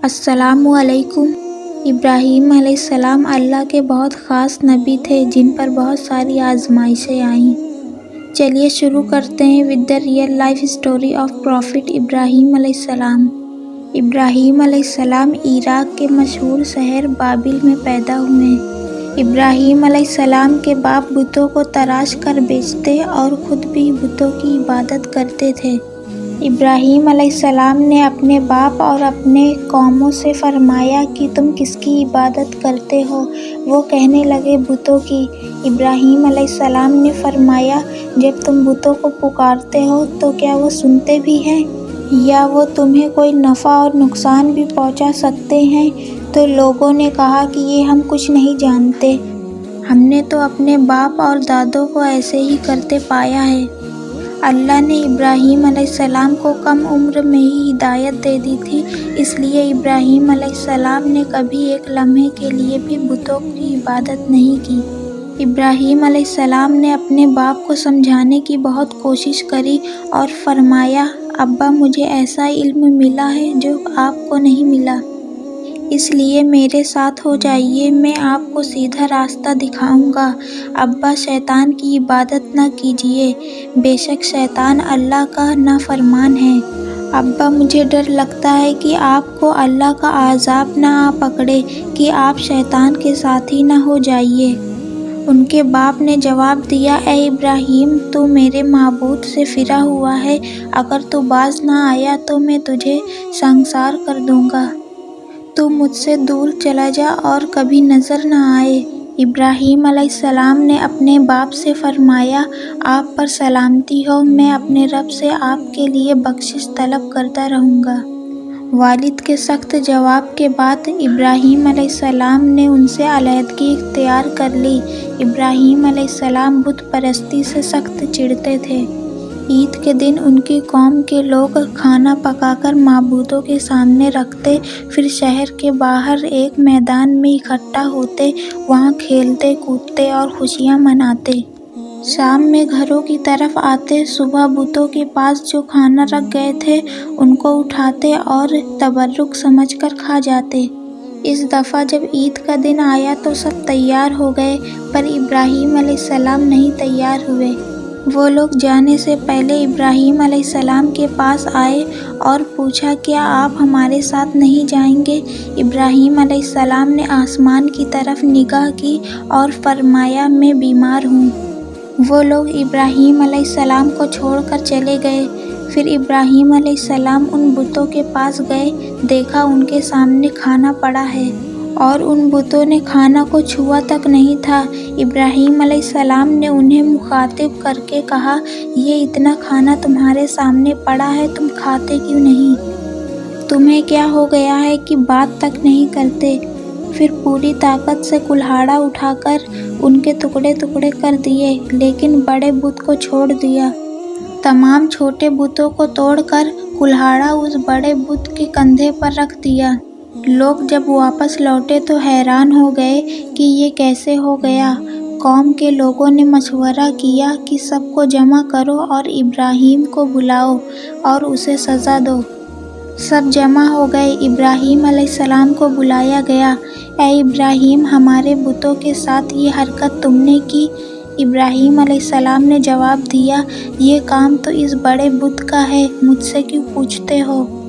السلام علیکم۔ ابراہیم علیہ السلام اللہ کے بہت خاص نبی تھے جن پر بہت ساری آزمائشیں آئیں۔ چلیے شروع کرتے ہیں with the real life story of Prophet ابراہیم علیہ السلام۔ ابراہیم علیہ السلام عراق کے مشہور شہر بابل میں پیدا ہوئے۔ ابراہیم علیہ السلام کے باپ بتوں کو تراش کر بیچتے اور خود بھی بتوں کی عبادت کرتے تھے۔ ابراہیم علیہ السلام نے اپنے باپ اور اپنے قوموں سے فرمایا کہ تم کس کی عبادت کرتے ہو؟ وہ کہنے لگے بتوں کی۔ ابراہیم علیہ السلام نے فرمایا جب تم بتوں کو پکارتے ہو تو کیا وہ سنتے بھی ہیں یا وہ تمہیں کوئی نفع اور نقصان بھی پہنچا سکتے ہیں؟ تو لوگوں نے کہا کہ یہ ہم کچھ نہیں جانتے، ہم نے تو اپنے باپ اور دادوں کو ایسے ہی کرتے پایا ہے۔ اللہ نے ابراہیم علیہ السلام کو کم عمر میں ہی ہدایت دے دی تھی، اس لیے ابراہیم علیہ السلام نے کبھی ایک لمحے کے لیے بھی بتوں کی عبادت نہیں کی۔ ابراہیم علیہ السلام نے اپنے باپ کو سمجھانے کی بہت کوشش کری اور فرمایا ابا مجھے ایسا علم ملا ہے جو آپ کو نہیں ملا، اس لیے میرے ساتھ ہو جائیے، میں آپ کو سیدھا راستہ دکھاؤں گا۔ ابا شیطان کی عبادت نہ کیجیے، بے شک شیطان اللہ کا نافرمان ہے۔ ابا مجھے ڈر لگتا ہے کہ آپ کو اللہ کا عذاب نہ آ پکڑے کہ آپ شیطان کے ساتھی نہ ہو جائیے۔ ان کے باپ نے جواب دیا اے ابراہیم تو میرے معبود سے فرا ہوا ہے، اگر تو باز نہ آیا تو میں تجھے سنسار کر دوں گا، تو مجھ سے دور چلا جا اور کبھی نظر نہ آئے۔ ابراہیم علیہ السلام نے اپنے باپ سے فرمایا آپ پر سلامتی ہو، میں اپنے رب سے آپ کے لیے بخشش طلب کرتا رہوں گا۔ والد کے سخت جواب کے بعد ابراہیم علیہ السلام نے ان سے علیحدگی اختیار کر لی۔ ابراہیم علیہ السلام بت پرستی سے سخت چڑھتے تھے۔ عید کے دن ان کی قوم کے لوگ کھانا پکا کر معبودوں کے سامنے رکھتے، پھر شہر کے باہر ایک میدان میں اکٹھا ہوتے، وہاں کھیلتے کودتے اور خوشیاں مناتے۔ شام میں گھروں کی طرف آتے، صبح بتوں کے پاس جو کھانا رکھ گئے تھے ان کو اٹھاتے اور تبرک سمجھ کر کھا جاتے۔ اس دفعہ جب عید کا دن آیا تو سب تیار ہو گئے، پر ابراہیم علیہ السلام نہیں تیار ہوئے۔ وہ لوگ جانے سے پہلے ابراہیم علیہ السلام کے پاس آئے اور پوچھا کیا آپ ہمارے ساتھ نہیں جائیں گے؟ ابراہیم علیہ السلام نے آسمان کی طرف نگاہ کی اور فرمایا میں بیمار ہوں۔ وہ لوگ ابراہیم علیہ السلام کو چھوڑ کر چلے گئے۔ پھر ابراہیم علیہ السلام ان بتوں کے پاس گئے، دیکھا ان کے سامنے کھانا پڑا ہے اور ان بتوں نے کھانا کو چھوا تک نہیں تھا۔ ابراہیم علیہ السلام نے انہیں مخاطب کر کے کہا یہ اتنا کھانا تمہارے سامنے پڑا ہے، تم کھاتے کیوں نہیں؟ تمہیں کیا ہو گیا ہے کہ بات تک نہیں کرتے؟ پھر پوری طاقت سے کلہاڑا اٹھا کر ان کے ٹکڑے ٹکڑے کر دیے، لیکن بڑے بت کو چھوڑ دیا۔ تمام چھوٹے بتوں کو توڑ کر کلہاڑا اس بڑے بت کے کندھے پر رکھ دیا۔ لوگ جب واپس لوٹے تو حیران ہو گئے کہ یہ کیسے ہو گیا۔ قوم کے لوگوں نے مشورہ کیا کہ سب کو جمع کرو اور ابراہیم کو بلاؤ اور اسے سزا دو۔ سب جمع ہو گئے، ابراہیم علیہ السلام کو بلایا گیا۔ اے ابراہیم ہمارے بتوں کے ساتھ یہ حرکت تم نے کی؟ ابراہیم علیہ السلام نے جواب دیا یہ کام تو اس بڑے بت کا ہے، مجھ سے کیوں پوچھتے ہو؟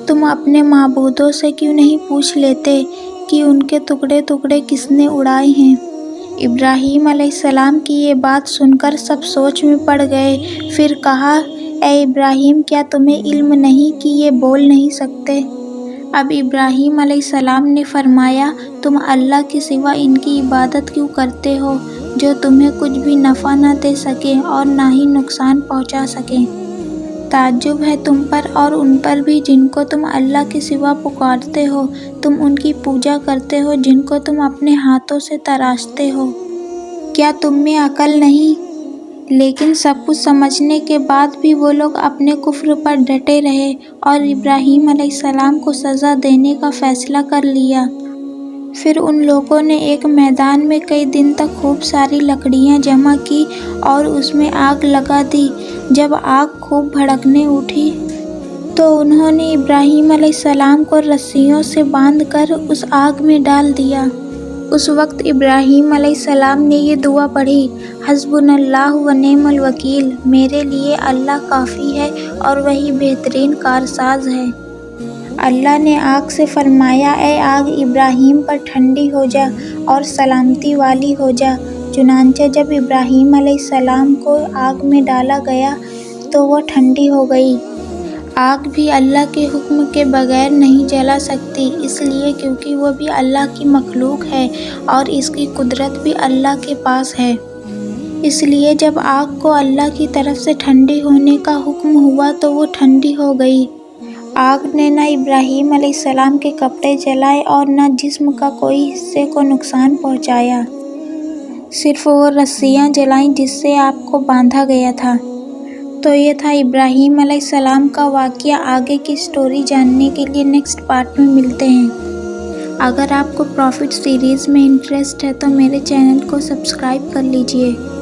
تم اپنے معبودوں سے کیوں نہیں پوچھ لیتے کہ ان کے ٹکڑے ٹکڑے کس نے اڑائے ہیں؟ ابراہیم علیہ السلام کی یہ بات سن کر سب سوچ میں پڑ گئے۔ پھر کہا اے ابراہیم کیا تمہیں علم نہیں کہ یہ بول نہیں سکتے؟ اب ابراہیم علیہ السلام نے فرمایا تم اللہ کے سوا ان کی عبادت کیوں کرتے ہو جو تمہیں کچھ بھی نفع نہ دے سکے اور نہ ہی نقصان پہنچا سکے؟ تعجب ہے تم پر اور ان پر بھی جن کو تم اللہ کے سوا پکارتے ہو، تم ان کی پوجا کرتے ہو جن کو تم اپنے ہاتھوں سے تراشتے ہو۔ کیا تم میں عقل نہیں؟ لیکن سب کچھ سمجھنے کے بعد بھی وہ لوگ اپنے کفر پر ڈٹے رہے اور ابراہیم علیہ السلام کو سزا دینے کا فیصلہ کر لیا۔ پھر ان لوگوں نے ایک میدان میں کئی دن تک خوب ساری لکڑیاں جمع کی اور اس میں آگ لگا دی۔ جب آگ خوب بھڑکنے اٹھی تو انہوں نے ابراہیم علیہ السلام کو رسیوں سے باندھ کر اس آگ میں ڈال دیا۔ اس وقت ابراہیم علیہ السلام نے یہ دعا پڑھی، حسبنا اللہ و نعم الوکیل، میرے لیے اللہ کافی ہے اور وہی بہترین کارساز ہے۔ اللہ نے آگ سے فرمایا، اے آگ ابراہیم پر ٹھنڈی ہو جا اور سلامتی والی ہو جا۔ چنانچہ جب ابراہیم علیہ السلام کو آگ میں ڈالا گیا تو وہ ٹھنڈی ہو گئی۔ آگ بھی اللہ کے حکم کے بغیر نہیں جلا سکتی، اس لیے کیونکہ وہ بھی اللہ کی مخلوق ہے اور اس کی قدرت بھی اللہ کے پاس ہے۔ اس لیے جب آگ کو اللہ کی طرف سے ٹھنڈی ہونے کا حکم ہوا تو وہ ٹھنڈی ہو گئی۔ آگ نے نہ ابراہیم علیہ السلام کے کپڑے جلائے اور نہ جسم کا کوئی حصے کو نقصان پہنچایا، صرف وہ رسیاں جلائیں جس سے آپ کو باندھا گیا تھا۔ تو یہ تھا ابراہیم علیہ السلام کا واقعہ۔ آگے کی سٹوری جاننے کے لیے نیکسٹ پارٹ میں ملتے ہیں۔ اگر آپ کو پروفٹ سیریز میں انٹرسٹ ہے تو میرے چینل کو سبسکرائب کر لیجئے۔